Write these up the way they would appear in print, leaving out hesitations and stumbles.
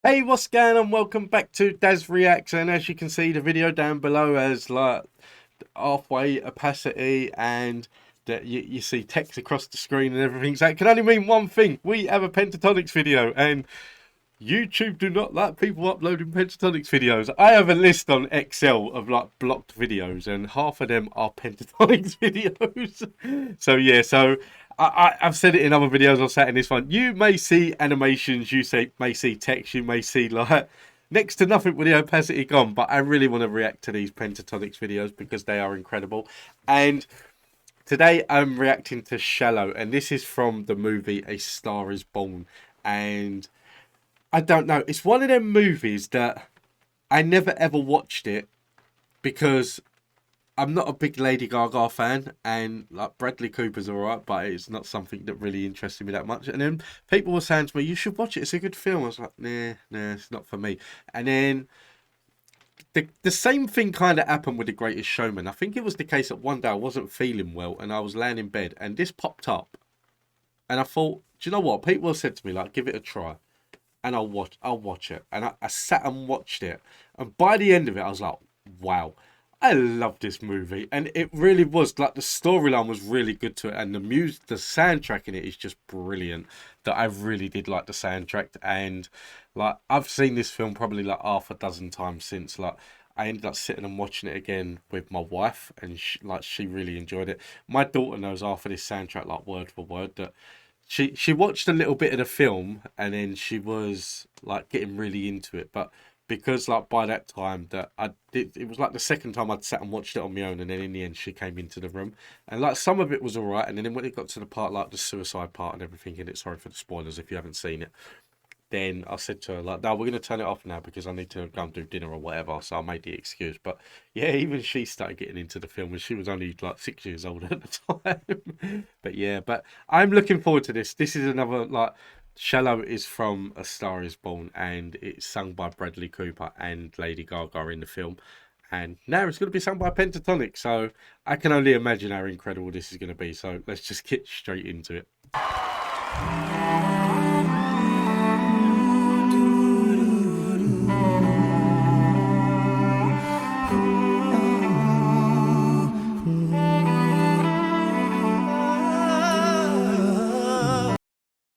Hey, what's going on? Welcome back to Daz Reacts, and as you can see, the video down below has like halfway opacity, and that you see text across the screen and everything. So it can only mean one thing: we have a Pentatonix video, and YouTube do not like people uploading Pentatonix videos. I have a list on Excel of like blocked videos, and half of them are Pentatonix videos. I've said it in other videos. I'll say it in this one. You may see animations, may see text, you may see like next to nothing with the opacity gone. But I really want to react to these Pentatonix videos because they are incredible. And today I'm reacting to Shallow, and this is from the movie A Star Is Born. And I don't know. It's one of them movies that I never ever watched it because I'm not a big Lady Gaga fan, and like Bradley Cooper's alright, but it's not something that really interested me that much. And then people were saying to me, "You should watch it. It's a good film." I was like, "Nah, it's not for me." And then the same thing kind of happened with The Greatest Showman. I think it was the case that one day I wasn't feeling well and I was laying in bed, and this popped up, and I thought, "Do you know what?" People have said to me like, "Give it a try." And I'll watch it. And I sat and watched it. And by the end of it, I was like, wow, I love this movie. And it really was like the storyline was really good to it. And the soundtrack in it is just brilliant. That I really did like the soundtrack. And like, I've seen this film probably like half a dozen times since. Like, I ended up sitting and watching it again with my wife, and she really enjoyed it. My daughter knows half of this soundtrack like word for word. That she watched a little bit of the film, and then she was like getting really into it. But because like by that time that I did, it was like the second time I'd sat and watched it on my own, and then in the end she came into the room, and like some of it was all right, and then when it got to the part like the suicide part and everything in it, sorry for the spoilers if you haven't seen it, then I said to her, like, no, we're going to turn it off now because I need to go and do dinner or whatever. So I made the excuse. But yeah, even she started getting into the film, and she was only like 6 years old at the time. But yeah, but I'm looking forward to this. This is another, like, Shallow is from A Star Is Born, and it's sung by Bradley Cooper and Lady Gaga in the film. And now it's going to be sung by Pentatonix. So I can only imagine how incredible this is going to be. So let's just get straight into it.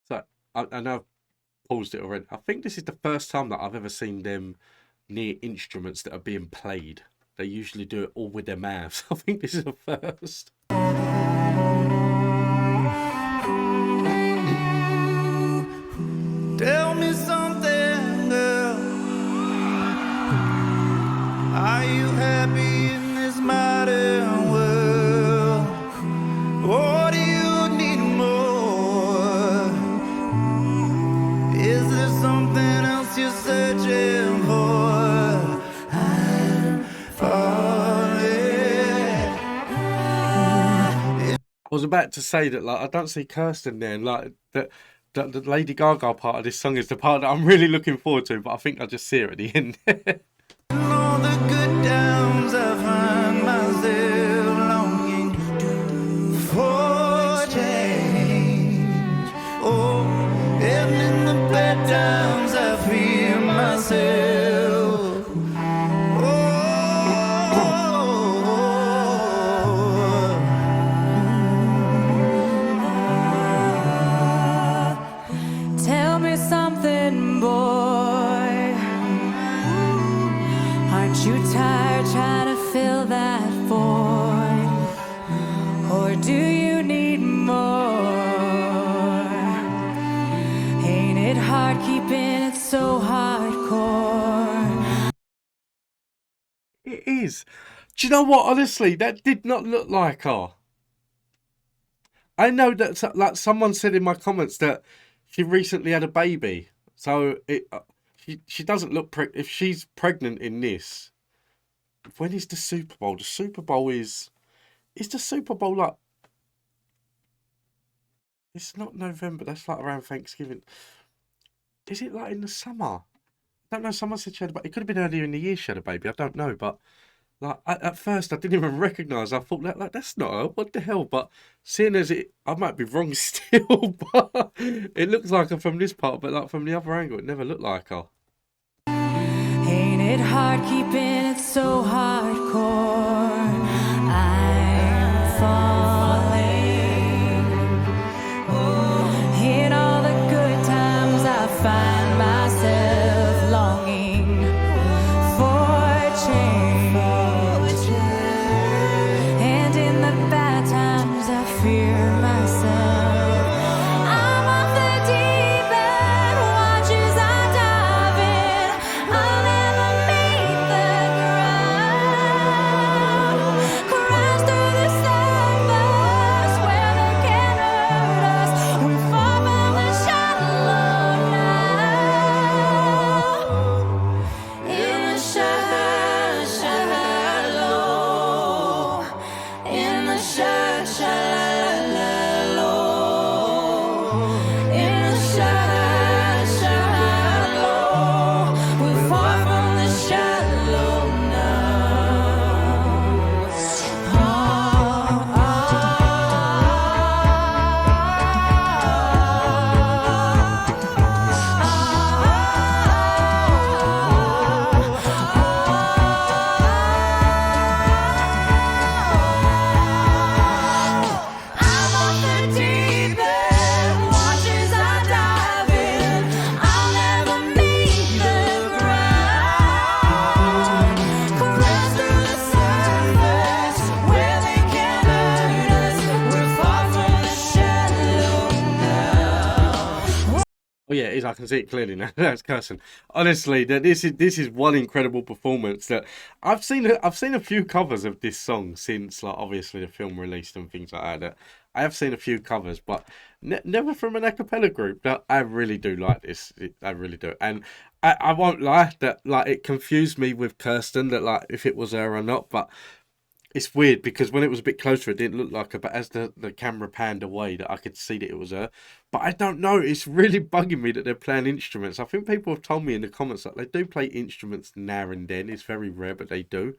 So I know I've paused it already. I think this is the first time that I've ever seen them near instruments that are being played. They usually do it all with their mouths. I think this is a first. Tell me something, girl. Are you happy in this modern world? Or do you need more? Is there something else you're searching for? I'm falling. I was about to say that, like, I don't see Kirsten there, and like that the Lady Gaga part of this song is the part that I'm really looking forward to, but I think I just see her at the end. In all the good times, I find myself longing for change. Oh, and in the bad times, I feel myself. Oh, tell me something, boy. Aren't you tired trying to fill that void? Or do you need more? Ain't it hard keeping it so hardcore? It is. Do you know what? Honestly, that did not look like her. I know that like someone said in my comments that she recently had a baby, so she doesn't look if she's pregnant in this. When is the Super Bowl? The Super Bowl is the Super Bowl like, it's not November. That's like around Thanksgiving. Is it like in the summer? I don't know. Someone said she had a baby. It could have been earlier in the year she had a baby. I don't know, but like at first I didn't even recognise. I thought that like that's not her. What the hell? But seeing as it, I might be wrong still, but it looks like her from this part. But like from the other angle, it never looked like her. it hard keeping it so hardcore. I'm falling. In all the good times I find myself longing for change. And in the bad times I fear myself. I'm off the deep end, watch as I dive in. I'll never meet the ground. Crash through the surface where they can't hurt us. We fall from the shallow now. In the shallow, in the shallow. In the shallow, we're far from the shallow now. I'm off the deep end, watch as I dive in. I'll never meet the ground. Crash through the surface where they can't hurt us. We're far from the shallow now. Oh yeah, it is. I can see it clearly now. That's cursing. Honestly, that this is one incredible performance that I've seen. I've seen a few covers of this song since, like, obviously the film released and things like that. I have seen a few covers, but never from an a cappella group. That I really do like this. I really do, and I won't lie that, like, it confused me with Kirsten, that, like, if it was her or not, but. It's weird because when it was a bit closer, it didn't look like her. But as the camera panned away, that I could see that it was her. But I don't know. It's really bugging me that they're playing instruments. I think people have told me in the comments that they do play instruments now and then. It's very rare, but they do.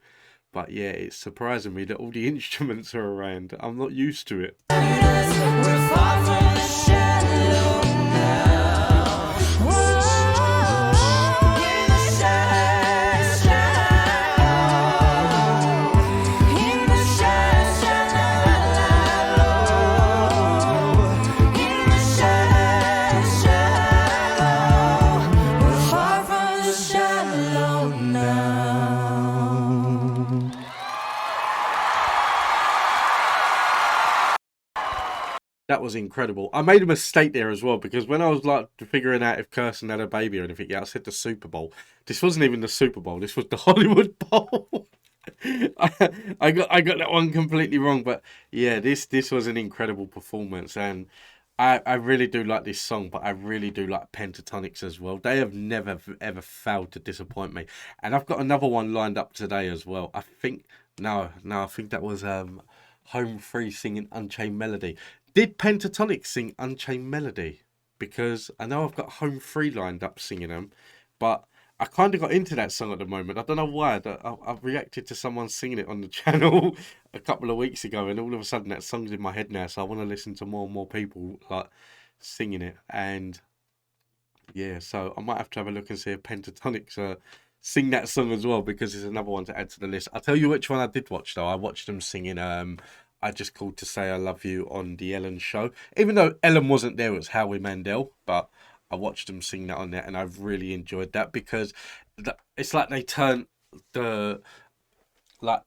But yeah, it's surprising me that all the instruments are around. I'm not used to it. We're far from the shallow now. In the shallow, in the shallow, in the shallow. We're far from the shallow now. That was incredible. I made a mistake there as well because when I was, like, figuring out if Kirsten had a baby or anything, yeah, I said the Super Bowl. This wasn't even the Super Bowl. This was the Hollywood Bowl. I got that one completely wrong, but yeah, this was an incredible performance, and I really do like this song, but I really do like Pentatonix as well. They have never ever failed to disappoint me, and I've got another one lined up today as well. I think I think that was Home Free singing Unchained Melody. Did Pentatonix sing Unchained Melody? Because I know I've got Home Free lined up singing them, but I kind of got into that song at the moment. I don't know why. I've reacted to someone singing it on the channel a couple of weeks ago, and all of a sudden that song's in my head now. So I want to listen to more and more people, like, singing it. And yeah, so I might have to have a look and see if Pentatonix sing that song as well, because it's another one to add to the list. I'll tell you which one I did watch though. I watched them singing I Just Called to Say I Love You on the Ellen show. Even though Ellen wasn't there, it was Howie Mandel, but I watched them sing that on there, and I've really enjoyed that because it's like they turn the, like,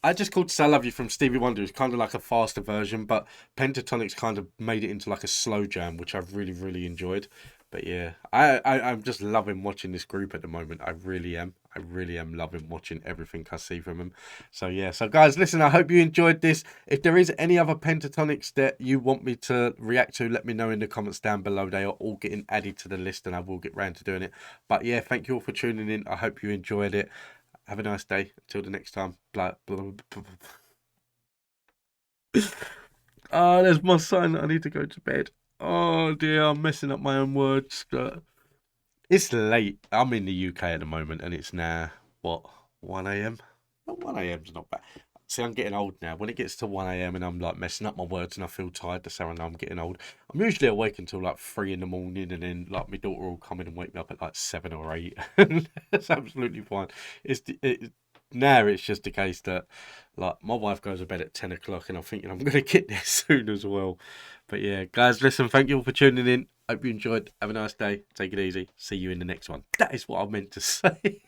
I Just Called to Say I Love You from Stevie Wonder is kind of like a faster version, but Pentatonix kind of made it into like a slow jam, which I've really, really enjoyed. But yeah, I'm just loving watching this group at the moment. I really am. I really am loving watching everything I see from them. So yeah, so guys, listen, I hope you enjoyed this. If there is any other Pentatonix that you want me to react to, let me know in the comments down below. They are all getting added to the list, and I will get round to doing it. But yeah, thank you all for tuning in. I hope you enjoyed it. Have a nice day. Till the next time. Blah, blah, blah, blah. Oh, there's my son. I need to go to bed. Oh dear, I'm messing up my own words. It's late. I'm in the UK at the moment, and it's now, what, 1 a.m? Well, 1 a.m.'s not bad. See, I'm getting old now. When it gets to 1 a.m. and I'm like messing up my words and I feel tired, that's how I know I'm getting old. I'm usually awake until like 3 in the morning, and then like my daughter will come in and wake me up at like 7 or 8. That's absolutely fine. Now it's just a case that like my wife goes to bed at 10 o'clock and I'm thinking I'm going to get there soon as well. But yeah, guys, listen, thank you all for tuning in. Hope you enjoyed. Have a nice day. Take it easy. See you in the next one. That is what I meant to say.